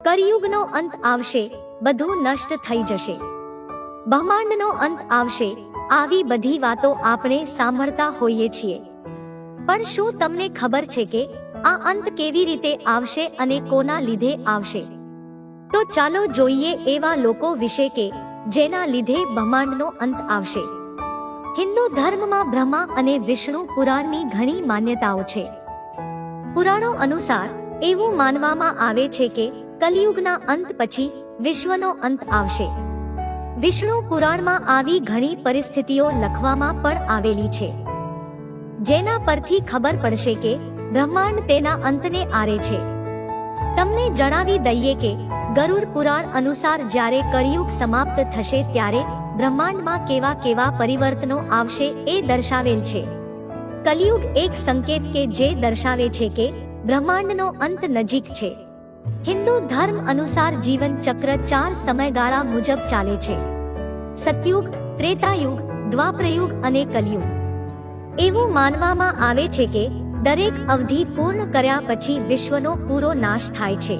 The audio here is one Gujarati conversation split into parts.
કળિયુગનો અંત આવશે, બધું નષ્ટ થઈ જશે. બ્રહ્માંડનો અંત આવશે, આવી બધી વાતો આપણે સાંભળતા હોઈએ છીએ. પણ શું તમને ખબર છે કે આ અંત કેવી રીતે આવશે અને કોના લીધે આવશે? તો ચાલો જોઈએ એવા લોકો વિશે કે જેના લીધે બ્રહ્માંડનો અંત આવશે. હિન્દુ ધર્મમાં બ્રહ્મા અને વિષ્ણુ પુરાણની ઘણી માન્યતાઓ છે. પુરાણો અનુસાર એવું માનવામાં આવે છે કે કલિયુગના અંત પછી વિશ્વનો અંત આવશે. વિષ્ણુ પુરાણમાં આવી ઘણી પરિસ્થિતિઓ લખવામાં પણ આવેલી છે, જેના પરથી ખબર પડશે કે બ્રહ્માંડ તેના અંતને આરે છે. તમને જણાવી દઈએ કે ગરુડ પુરાણ અનુસાર જ્યારે કળિયુગ સમાપ્ત થશે ત્યારે બ્રહ્માંડમાં કેવા કેવા પરિવર્તનો આવશે એ દર્શાવેલ છે. કલિયુગ એક સંકેત કે જે દર્શાવે છે કે બ્રહ્માંડનો અંત નજીક છે. હિન્દુ ધર્મ અનુસાર જીવન ચક્ર 4 સમયગાળા મુજબ ચાલે છે: સતયુગ, ત્રેતાયુગ, દ્વાપરયુગ અને કલિયુગ. એવું માનવામાં આવે છે કે દરેક અવધિ પૂર્ણ કર્યા પછી વિશ્વનો પૂરો નાશ થાય છે.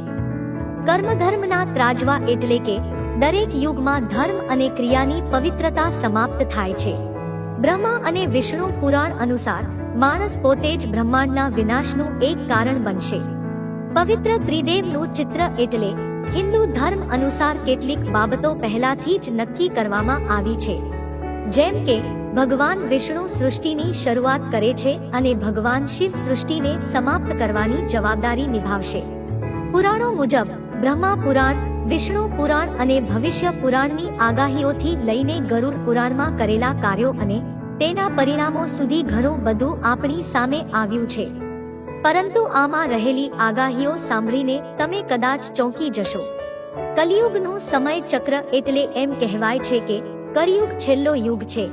કર્મધર્મના ત્રાજવા એટલે કે દરેક યુગમાં ધર્મ અને ક્રિયાની પવિત્રતા સમાપ્ત થાય છે. બ્રહ્મા અને વિષ્ણુ પુરાણ અનુસાર માણસ પોતે જ બ્રહ્માંડના વિનાશનું એક કારણ બનશે. પવિત્ર ત્રિદેવનું ચિત્ર એટલે હિન્દુ ધર્મ અનુસાર કેટલીક બાબતો પહેલાથી જ નક્કી કરવામાં આવી છે. જેમ કે ભગવાન વિષ્ણુ સૃષ્ટિની શરૂઆત કરે છે અને ભગવાન શિવ સૃષ્ટિને સમાપ્ત કરવાની જવાબદારી નિભાવશે. પુરાણો મુજબ બ્રહ્મા પુરાણ, વિષ્ણુ પુરાણ અને ભવિષ્ય પુરાણની આગાહીઓથી લઈને ગરુડ પુરાણમાં કરેલા કાર્યો અને તેના પરિણામો સુધી ઘણું બધું આપણી સામે આવ્યું છે. પરંતુ આમાં રહેલી આગાહીઓ સાંભળીને તમે કદાચ ચોંકી જશો. કલિયુગનું સમય ચક્ર એટલે એમ કહેવાય છે કે કળિયુગ છેલ્લો યુગ છે,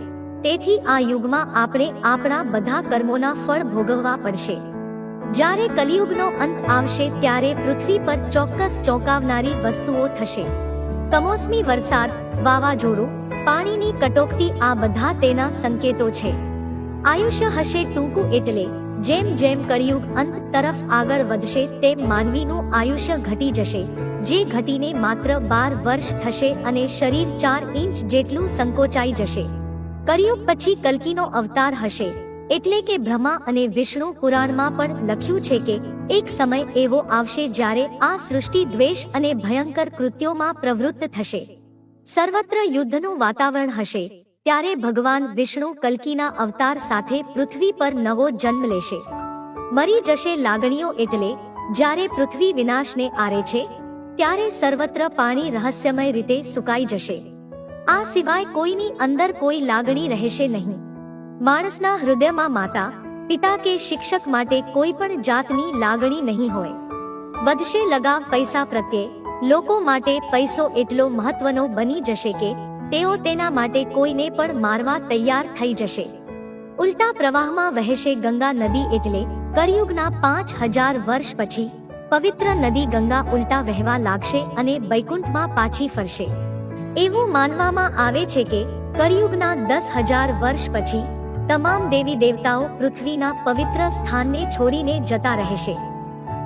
તેથી આ યુગમાં આપણે આપણા બધા કર્મોના ફળ ભોગવવા પડશે. જ્યારે કલિયુગનો અંત આવશે ત્યારે પૃથ્વી પર ચોક્કસ ચોંકાવનારી વસ્તુઓ થશે. કમોસમી વરસાદ, વાવાઝોડું, પાણીની કટોકટી આ બધા તેના સંકેતો છે. આયુષ્ય હશે ટૂંકું એટલે જેમ જેમ કળિયુગ અંત તરફ આગળ વધશે તેમ માનવીનું આયુષ્ય ઘટી જશે, જે ઘટીને માત્ર 12 વર્ષ થશે અને શરીર 4 ઇંચ જેટલું સંકોચાઈ જશે. કળિયુગ પછી કલ્કીનો અવતાર હશે, એટલે કે બ્રહ્મા અને વિષ્ણુ પુરાણમાં પણ લખ્યું છે કે એક સમય એવો આવશે જ્યારે આ સૃષ્ટિ દ્વેષ અને ભયંકર કૃત્યોમાં પ્રવૃત્ત થશે. સર્વત્ર યુદ્ધનું વાતાવરણ હશે. ત્યારે ભગવાન વિષ્ણુ કલ્કીના અવતાર સાથે પૃથ્વી પર નવો જન્મ લેશે. મરી જશે લાગણીઓ એટલે જ્યારે પૃથ્વી વિનાશને આરે છે ત્યારે સર્વત્ર પાણી રહસ્યમય રીતે સુકાઈ જશે. આ સિવાય કોઈની અંદર કોઈ લાગણી રહેશે નહીં. માણસના હૃદયમાં માતા, પિતા કે શિક્ષક માટે કોઈ પણ જાતની લાગણી નહીં હોય. વધશે લગાવ પૈસા પ્રત્યે. લોકો માટે પૈસો એટલો મહત્વનો બની જશે કે તેઓ તેના માટે કોઈને પણ મારવા તૈયાર થઈ જશે. ઉલટા પ્રવાહમાં વહેશે ગંગા નદી એટલે કળિયુગના 5000 વર્ષ પછી પવિત્ર નદી ગંગા ઉલટા વહેવા લાગશે અને વૈકુંઠમાં પાછી ફરશે. એવું માનવામાં આવે છે કે કળિયુગના 10,000 વર્ષ પછી તમામ દેવી દેવતાઓ પૃથ્વીના પવિત્ર સ્થાનને છોડીને જતા રહેશે.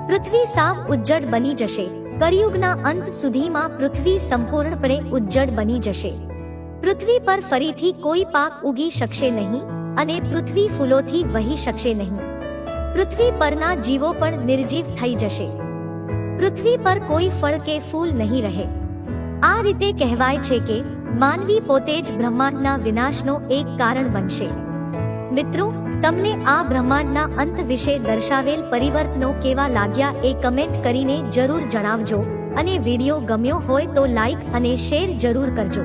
પૃથ્વી સાવ ઉજ્જડ બની જશે. કળિયુગના અંત સુધીમાં પૃથ્વી સંપૂર્ણપણે ઉજ્જડ બની જશે. પૃથ્વી પર ફરીથી કોઈ પાક ઉગી શકશે નહીં અને પૃથ્વી ફૂલોથી વહી શકશે નહીં. પૃથ્વી પરના જીવો પણ નિર્જીવ થઈ જશે. પૃથ્વી પર કોઈ ફળ કે ફૂલ નહીં રહે. આ રીતે કહેવાય છે કે માનવી પોતે જ બ્રહ્માંડના વિનાશનો એક કારણ બનશે. મિત્રો, તમને આ બ્રહ્માંડના અંત વિશે દર્શાવેલ પરિવર્તનો કેવા લાગ્યા એ કમેન્ટ કરીને જરૂર જણાવજો અને વિડીયો ગમ્યો હોય તો લાઈક અને શેર જરૂર કરજો.